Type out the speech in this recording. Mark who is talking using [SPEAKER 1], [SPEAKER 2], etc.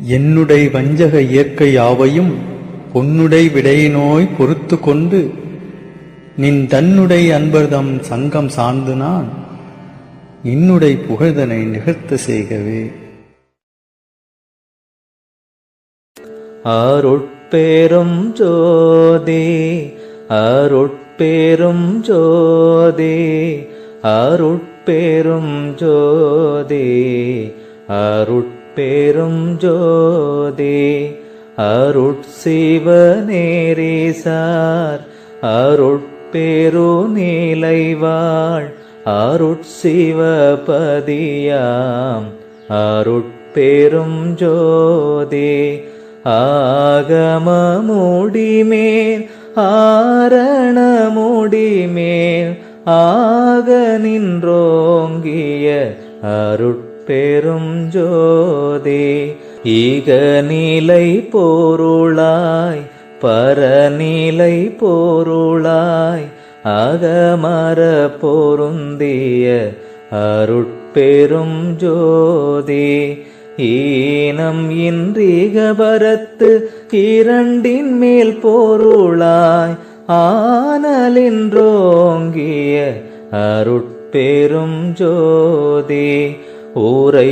[SPEAKER 1] என்னுடை வஞ்சக இயற்கை யாவையும் பொன்னுடை விடையினோய் பொறுத்து கொண்டு நின் தன்னுடை அன்பர்தம் சங்கம் சார்ந்து நான் இன்னுடை புகழ்தனை நிகழ்த்த செய்கவே.
[SPEAKER 2] அருட்பெரும் ஜோதி அருட்பெரும் ஜோதி அருட்பெரும் ஜோதி அருட்பெரும் ஜோதி அருட்சிவநேரிசார் அருட்பெரு நீலைவாழ் அருட்சிவபதியாம் அருட்பெரும் ஜோதி ஆகமமுடிமேல் ஆரணமுடிமேல் ஆக நின்றோங்கிய அருட்பெரும் ஜோதி ஈகநிலை பொருளாய் பரநிலை பொருளாய் அகமர பொருந்திய அருட்பெரும் ஜோதி ஈனம் இன்றிகபரத்து இரண்டின் மேல் பொருளாய் ஆனலின்றோங்கிய அருட்பெரும் ஜோதி ஊரை